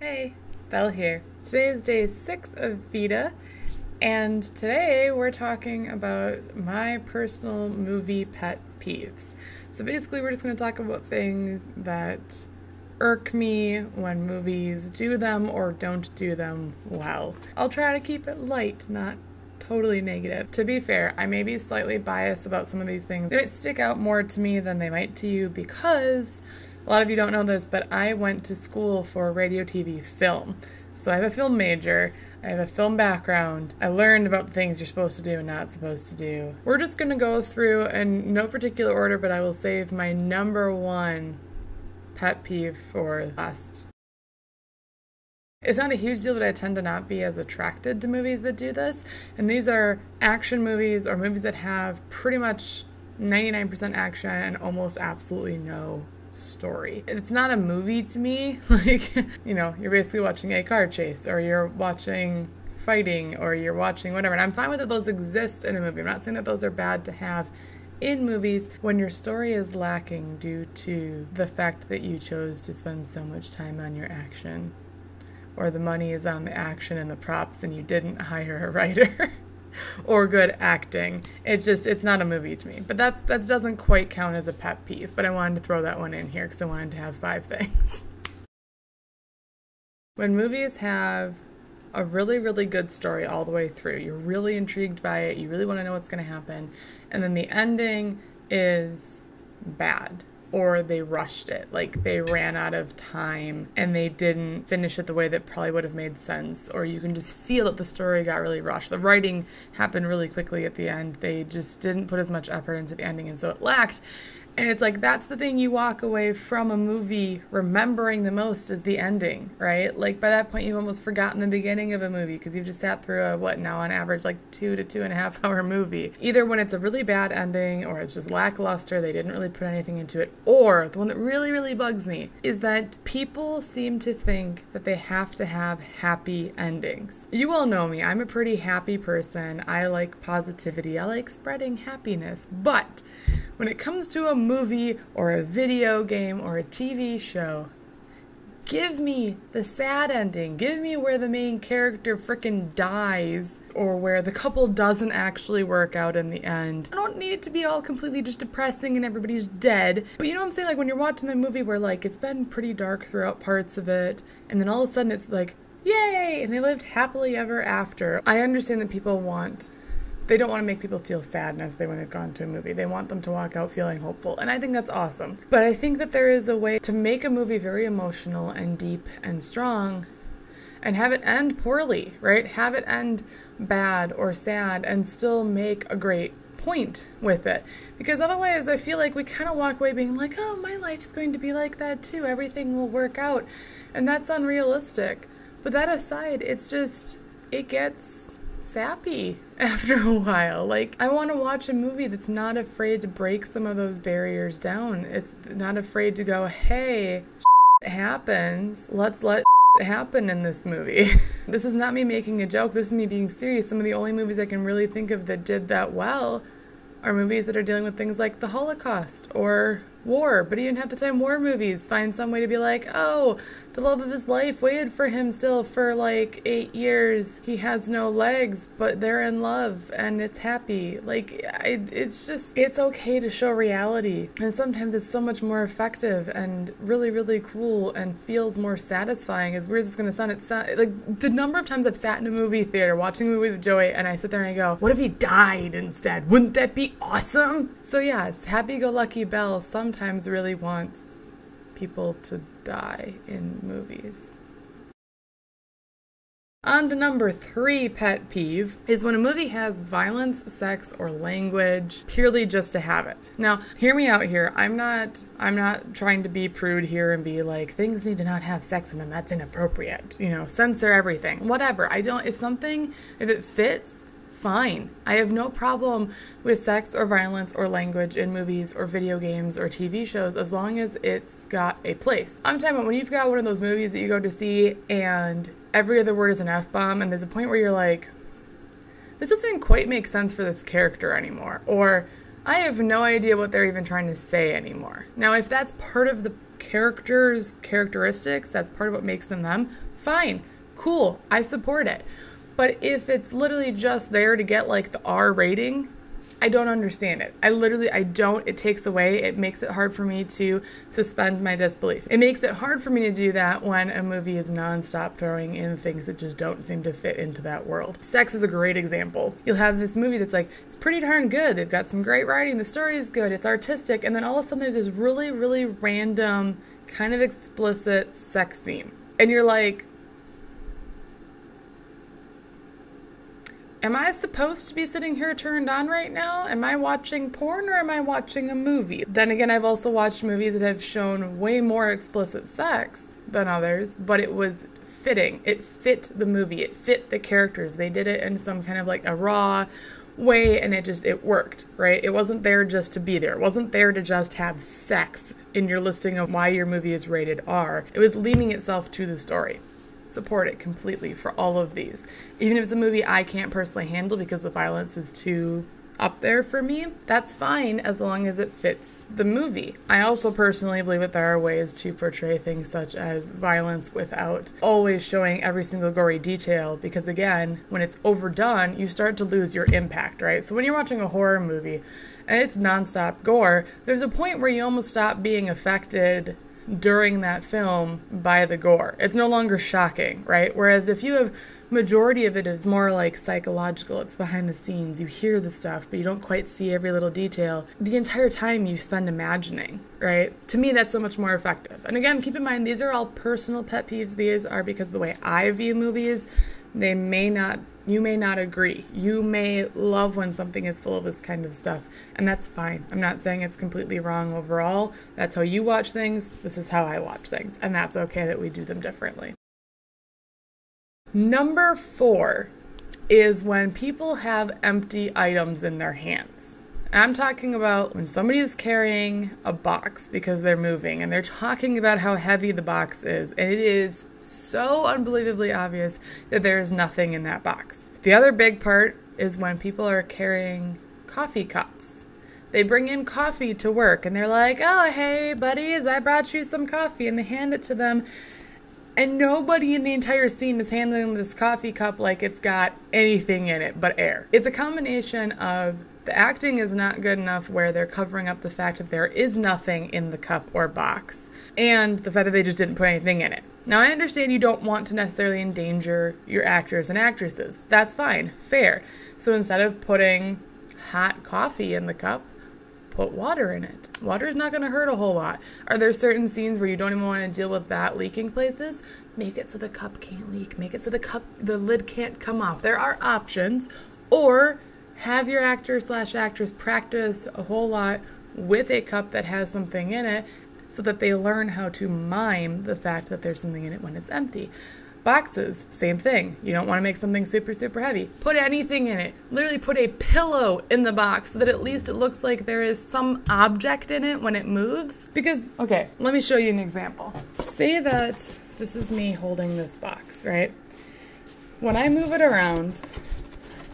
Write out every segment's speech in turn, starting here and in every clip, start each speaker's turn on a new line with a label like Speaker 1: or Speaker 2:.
Speaker 1: Hey, Belle here. Today is day 6 of VEDA, and today we're talking about my personal movie pet peeves. So basically we're just going to talk about things that irk me when movies do them or don't do them well. I'll try to keep it light, not totally negative. To be fair, I may be slightly biased about some of these things. They might stick out more to me than they might to you because a lot of you don't know this, but I went to school for radio, TV, film. So I have a film major, I have a film background, I learned about the things you're supposed to do and not supposed to do. We're just going to go through in no particular order, but I will save my number one pet peeve for last. It's not a huge deal, but I tend to not be as attracted to movies that do this. And these are action movies or movies that have pretty much 99% action and almost absolutely no story. It's not a movie to me. Like, you know, you're basically watching a car chase, or you're watching fighting, or you're watching whatever. And I'm fine with it, those exist in a movie. I'm not saying that those are bad to have in movies when your story is lacking due to the fact that you chose to spend so much time on your action, or the money is on the action and the props and you didn't hire a writer. Or good acting. It's not a movie to me. But that doesn't quite count as a pet peeve, but I wanted to throw that one in here because I wanted to have 5 things. When movies have a really, really good story all the way through, you're really intrigued by it, you really want to know what's going to happen, and then the ending is bad. Or they rushed it, like they ran out of time and they didn't finish it the way that probably would have made sense, or you can just feel that the story got really rushed. The writing happened really quickly at the end. They just didn't put as much effort into the ending, and so it lacked. And it's like, that's the thing you walk away from a movie remembering the most is the ending, right? Like by that point you've almost forgotten the beginning of a movie because you've just sat through a, what now on average, like 2 to 2.5 hour movie. Either when it's a really bad ending or it's just lackluster, they didn't really put anything into it, or the one that really, really bugs me is that people seem to think that they have to have happy endings. You all know me, I'm a pretty happy person. I like positivity, I like spreading happiness, but when it comes to a movie or a video game or a TV show, give me the sad ending. Give me where the main character frickin' dies, or where the couple doesn't actually work out in the end. I don't need it to be all completely just depressing and everybody's dead. But you know what I'm saying? Like when you're watching the movie where like it's been pretty dark throughout parts of it, and then all of a sudden it's like, yay! And they lived happily ever after. I understand that they don't want to make people feel sadness when they've gone to a movie. They want them to walk out feeling hopeful, and I think that's awesome. But I think that there is a way to make a movie very emotional and deep and strong and have it end poorly, right? Have it end bad or sad and still make a great point with it. Because otherwise I feel like we kind of walk away being like, oh, my life's going to be like that too. Everything will work out. And that's unrealistic. But that aside, it gets sappy after a while. Like, I want to watch a movie that's not afraid to break some of those barriers down. It's not afraid to go, hey, shit happens. Let's let shit happen in this movie. This is not me making a joke. This is me being serious. Some of the only movies I can really think of that did that well are movies that are dealing with things like the Holocaust or war. But even half the time war movies find some way to be like, oh, the love of his life waited for him still for like 8 years. He has no legs, but they're in love and it's happy. Like, it's okay to show reality. And sometimes it's so much more effective and really, really cool and feels more satisfying. As weird as it's going to sound, like the number of times I've sat in a movie theater watching a movie with Joey and I sit there and I go, what if he died instead? Wouldn't that be awesome? So yes, happy-go-lucky Belle sometimes really wants people to die in movies. On to number 3 pet peeve is when a movie has violence, sex, or language purely just to have it. Now, hear me out here. I'm not trying to be prude here and be like, things need to not have sex in them. That's inappropriate. You know, censor everything. Whatever. If it fits, fine. I have no problem with sex or violence or language in movies or video games or TV shows as long as it's got a place. I'm talking about when you've got one of those movies that you go to see and every other word is an F-bomb and there's a point where you're like, this doesn't quite make sense for this character anymore, or I have no idea what they're even trying to say anymore. Now, if that's part of the characters' characteristics, that's part of what makes them them, fine, cool, I support it. But if it's literally just there to get like the R rating, I don't understand it. I don't. It takes away. It makes it hard for me to suspend my disbelief. It makes it hard for me to do that when a movie is nonstop throwing in things that just don't seem to fit into that world. Sex is a great example. You'll have this movie that's like, it's pretty darn good. They've got some great writing. The story is good. It's artistic. And then all of a sudden there's this really, really random, kind of explicit sex scene. And you're like, am I supposed to be sitting here turned on right now? Am I watching porn or am I watching a movie? Then again, I've also watched movies that have shown way more explicit sex than others, but it was fitting. It fit the movie. It fit the characters. They did it in some kind of like a raw way, and it worked, right? It wasn't there just to be there. It wasn't there to just have sex in your listing of why your movie is rated R. It was leaning itself to the story. Support it completely for all of these. Even if it's a movie I can't personally handle because the violence is too up there for me, that's fine as long as it fits the movie. I also personally believe that there are ways to portray things such as violence without always showing every single gory detail, because again, when it's overdone, you start to lose your impact, right? So when you're watching a horror movie and it's nonstop gore, there's a point where you almost stop being affected during that film by the gore. It's no longer shocking, right? Whereas if you have majority of it is more like psychological, it's behind the scenes, you hear the stuff, but you don't quite see every little detail. The entire time you spend imagining, right? To me, that's so much more effective. And again, keep in mind, these are all personal pet peeves. These are because of the way I view movies. You may not agree. You may love when something is full of this kind of stuff, and that's fine. I'm not saying it's completely wrong overall. That's how you watch things. This is how I watch things, and that's okay that we do them differently. Number 4 is when people have empty items in their hands. I'm talking about when somebody is carrying a box because they're moving and they're talking about how heavy the box is, and it is so unbelievably obvious that there is nothing in that box. The other big part is when people are carrying coffee cups. They bring in coffee to work and they're like, oh, hey, buddies, I brought you some coffee, and they hand it to them. And nobody in the entire scene is handling this coffee cup like it's got anything in it but air. It's a combination of the acting is not good enough where they're covering up the fact that there is nothing in the cup or box, and the fact that they just didn't put anything in it. Now, I understand you don't want to necessarily endanger your actors and actresses. That's fine. Fair. So instead of putting hot coffee in the cup, put water in it. Water is not going to hurt a whole lot. Are there certain scenes where you don't even want to deal with that leaking places? Make it so the cup can't leak. Make it so the lid can't come off. There are options. Or have your actor/actress practice a whole lot with a cup that has something in it so that they learn how to mime the fact that there's something in it when it's empty. Boxes, same thing. You don't want to make something super, super heavy. Put anything in it. Literally put a pillow in the box so that at least it looks like there is some object in it when it moves. Because, okay, let me show you an example. Say that this is me holding this box, right? When I move it around,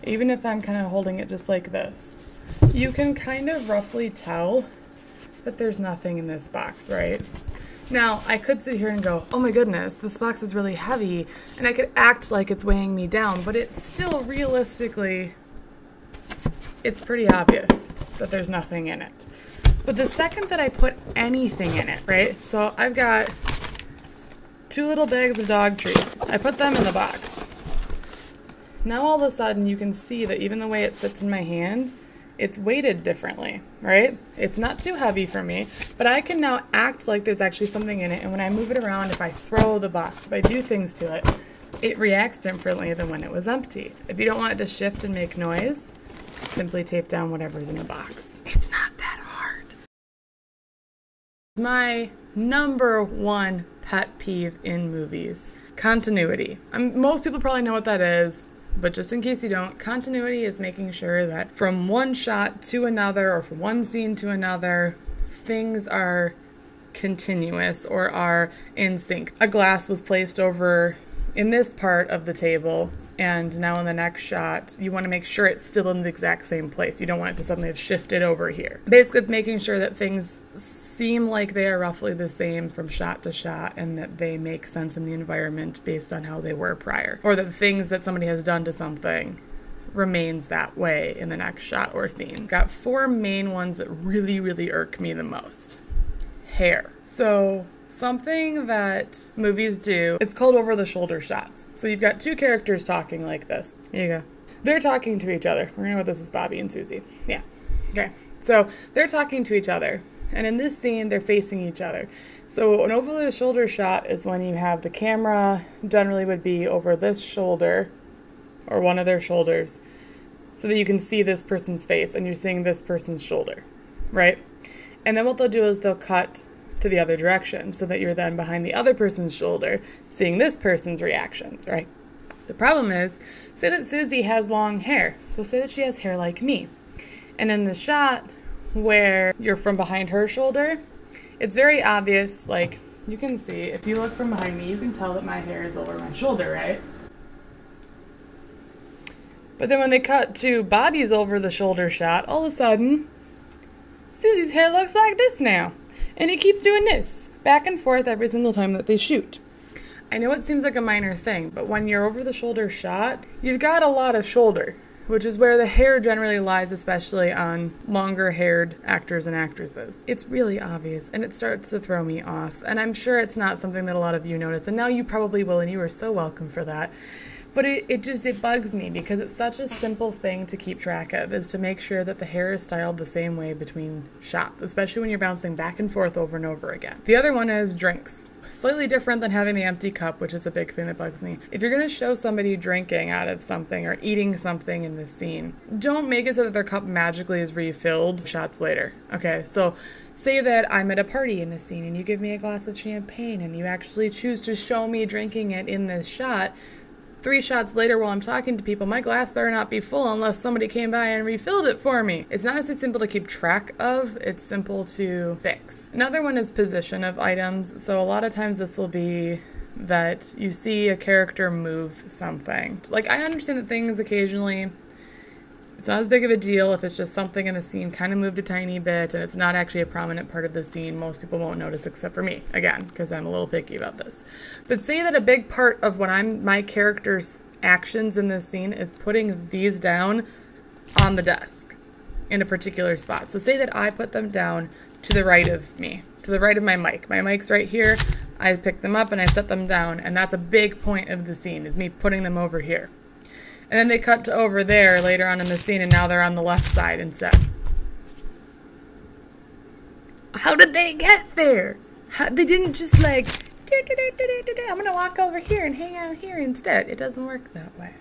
Speaker 1: even if I'm kind of holding it just like this, you can kind of roughly tell that there's nothing in this box, right? Now, I could sit here and go, oh my goodness, this box is really heavy, and I could act like it's weighing me down, but it's still realistically, it's pretty obvious that there's nothing in it. But the second that I put anything in it, right? So I've got 2 little bags of dog treats. I put them in the box. Now all of a sudden you can see that even the way it sits in my hand, it's weighted differently, right? It's not too heavy for me, but I can now act like there's actually something in it, and when I move it around, if I throw the box, if I do things to it, it reacts differently than when it was empty. If you don't want it to shift and make noise, simply tape down whatever's in the box. It's not that hard. My number 1 pet peeve in movies, continuity. Most people probably know what that is. But just in case you don't, continuity is making sure that from one shot to another or from one scene to another, things are continuous or are in sync. A glass was placed over in this part of the table, and now in the next shot, you want to make sure it's still in the exact same place. You don't want it to suddenly have shifted over here. Basically, it's making sure that things seem like they are roughly the same from shot to shot and that they make sense in the environment based on how they were prior, or that the things that somebody has done to something remains that way in the next shot or scene. Got 4 main ones that really, really irk me the most. Hair. So something that movies do, it's called over-the-shoulder shots. So you've got 2 characters talking like this. Here you go. They're talking to each other. We're gonna know what this is, Bobby and Susie. Yeah. Okay. So they're talking to each other. And in this scene, they're facing each other. So an over-the-shoulder shot is when you have the camera generally would be over this shoulder or one of their shoulders so that you can see this person's face and you're seeing this person's shoulder, right? And then what they'll do is they'll cut to the other direction so that you're then behind the other person's shoulder seeing this person's reactions, right? The problem is, say that Susie has long hair. So say that she has hair like me. And in the shot where you're from behind her shoulder, it's very obvious, like you can see, if you look from behind me, you can tell that my hair is over my shoulder, right? But then when they cut to Bobby's over the shoulder shot, all of a sudden, Susie's hair looks like this now. And it keeps doing this, back and forth every single time that they shoot. I know it seems like a minor thing, but when you're over the shoulder shot, you've got a lot of shoulder, which is where the hair generally lies, especially on longer haired actors and actresses. It's really obvious, and it starts to throw me off. And I'm sure it's not something that a lot of you notice, and now you probably will, and you are so welcome for that. But it bugs me because it's such a simple thing to keep track of, is to make sure that the hair is styled the same way between shots, especially when you're bouncing back and forth over and over again. The other one is drinks. Slightly different than having the empty cup, which is a big thing that bugs me. If you're going to show somebody drinking out of something or eating something in this scene, don't make it so that their cup magically is refilled shots later. Okay, so say that I'm at a party in this scene and you give me a glass of champagne and you actually choose to show me drinking it in this shot. 3 shots later while I'm talking to people, my glass better not be full unless somebody came by and refilled it for me. It's not as simple to keep track of, it's simple to fix. Another one is position of items. So a lot of times this will be that you see a character move something. Like, I understand that things occasionally, it's not as big of a deal if it's just something in the scene kind of moved a tiny bit and it's not actually a prominent part of the scene. Most people won't notice except for me, again, because I'm a little picky about this. But say that a big part of what my character's actions in this scene is putting these down on the desk in a particular spot. So say that I put them down to the right of me, to the right of my mic. My mic's right here. I pick them up and I set them down, and that's a big point of the scene, is me putting them over here. And then they cut to over there later on in the scene, and now they're on the left side instead. How did they get there? They didn't just like, I'm going to walk over here and hang out here instead. It doesn't work that way.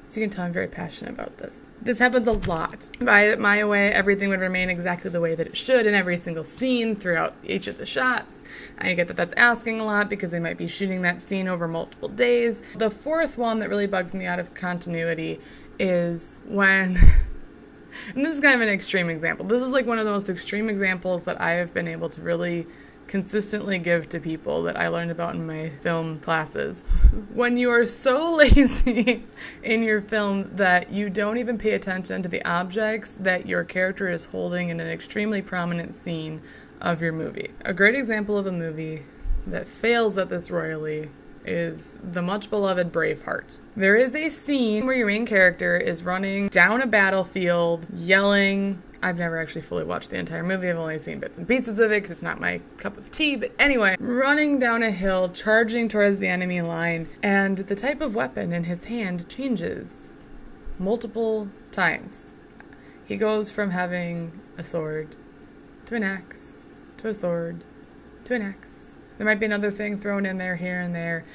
Speaker 1: So you can tell I'm very passionate about this. This happens a lot. By my way, everything would remain exactly the way that it should in every single scene throughout each of the shots. I get that that's asking a lot because they might be shooting that scene over multiple days. The 4th one that really bugs me out of continuity is when, and this is kind of an extreme example. This is like one of the most extreme examples that I have been able to really consistently give to people that I learned about in my film classes. When you are so lazy in your film that you don't even pay attention to the objects that your character is holding in an extremely prominent scene of your movie. A great example of a movie that fails at this royally is the much beloved Braveheart. There is a scene where your main character is running down a battlefield, yelling. I've never actually fully watched the entire movie. I've only seen bits and pieces of it because it's not my cup of tea. But anyway, running down a hill, charging towards the enemy line, and the type of weapon in his hand changes multiple times. He goes from having a sword to an axe, to a sword, to an axe. There might be another thing thrown in there here and there.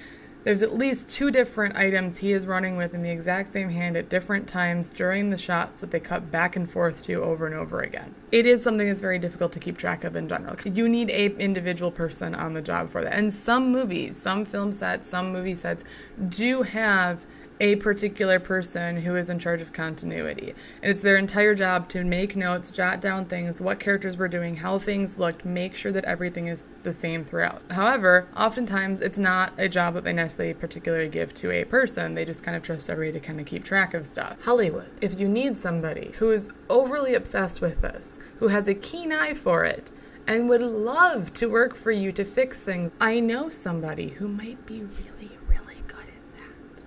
Speaker 1: There's at least 2 different items he is running with in the exact same hand at different times during the shots that they cut back and forth to over and over again. It is something that's very difficult to keep track of in general. You need an individual person on the job for that. And some movies, some film sets, some movie sets do have a particular person who is in charge of continuity. And it's their entire job to make notes, jot down things, what characters were doing, how things looked, make sure that everything is the same throughout. However, oftentimes it's not a job that they necessarily particularly give to a person. They just kind of trust everybody to kind of keep track of stuff. Hollywood, if you need somebody who is overly obsessed with this, who has a keen eye for it, and would love to work for you to fix things. I know somebody who might be really, really good at that.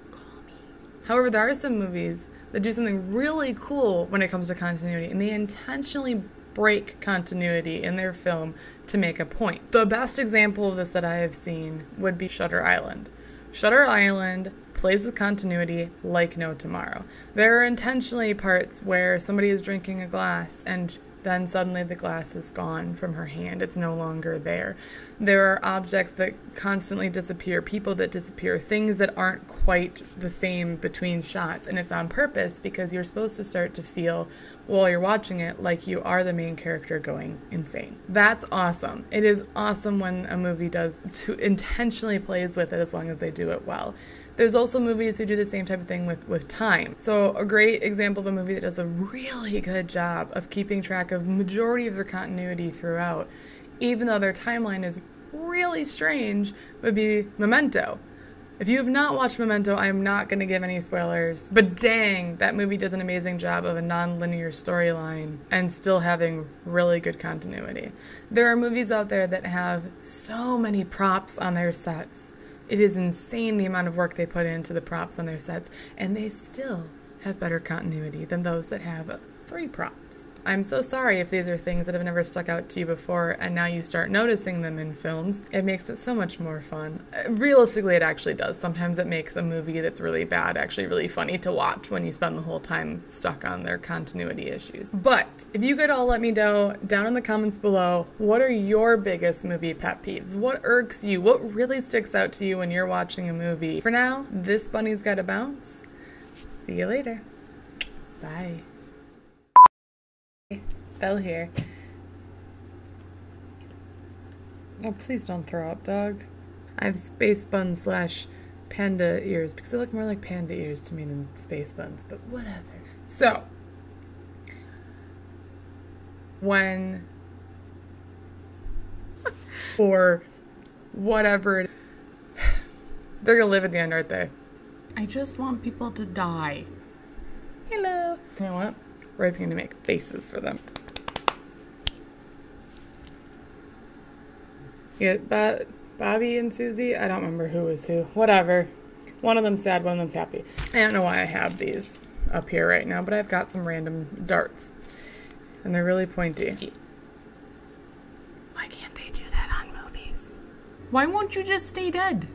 Speaker 1: Call me. However, there are some movies that do something really cool when it comes to continuity, and they intentionally break continuity in their film to make a point. The best example of this that I have seen would be Shutter Island. Shutter Island plays with continuity like no tomorrow. There are intentionally parts where somebody is drinking a glass and then suddenly the glass is gone from her hand. It's no longer there. There are objects that constantly disappear, people that disappear, things that aren't quite the same between shots. And it's on purpose because you're supposed to start to feel while you're watching it like you are the main character going insane. That's awesome. It is awesome when a movie intentionally plays with it as long as they do it well. There's also movies who do the same type of thing with time. So a great example of a movie that does a really good job of keeping track of majority of their continuity throughout, even though their timeline is really strange, would be Memento. If you have not watched Memento, I'm not going to give any spoilers, but dang, that movie does an amazing job of a non-linear storyline and still having really good continuity. There are movies out there that have so many props on their sets. It is insane the amount of work they put into the props on their sets, and they still have better continuity than those that have 3 props. I'm so sorry if these are things that have never stuck out to you before and now you start noticing them in films. It makes it so much more fun. Realistically, it actually does. Sometimes it makes a movie that's really bad actually really funny to watch when you spend the whole time stuck on their continuity issues. But if you could all let me know down in the comments below, what are your biggest movie pet peeves? What irks you? What really sticks out to you when you're watching a movie? For now, this bunny's gotta bounce. See you later. Bye. Belle here. Oh, please don't throw up, dog. I have space buns / panda ears because they look more like panda ears to me than space buns, but whatever. So, when or whatever, they're gonna live at the end, aren't they? I just want people to die. Hello. You know what? We're even going to make faces for them. Yeah, Bobby and Susie? I don't remember who was who. Whatever. One of them's sad, one of them's happy. I don't know why I have these up here right now, but I've got some random darts. And they're really pointy. Why can't they do that on movies? Why won't you just stay dead?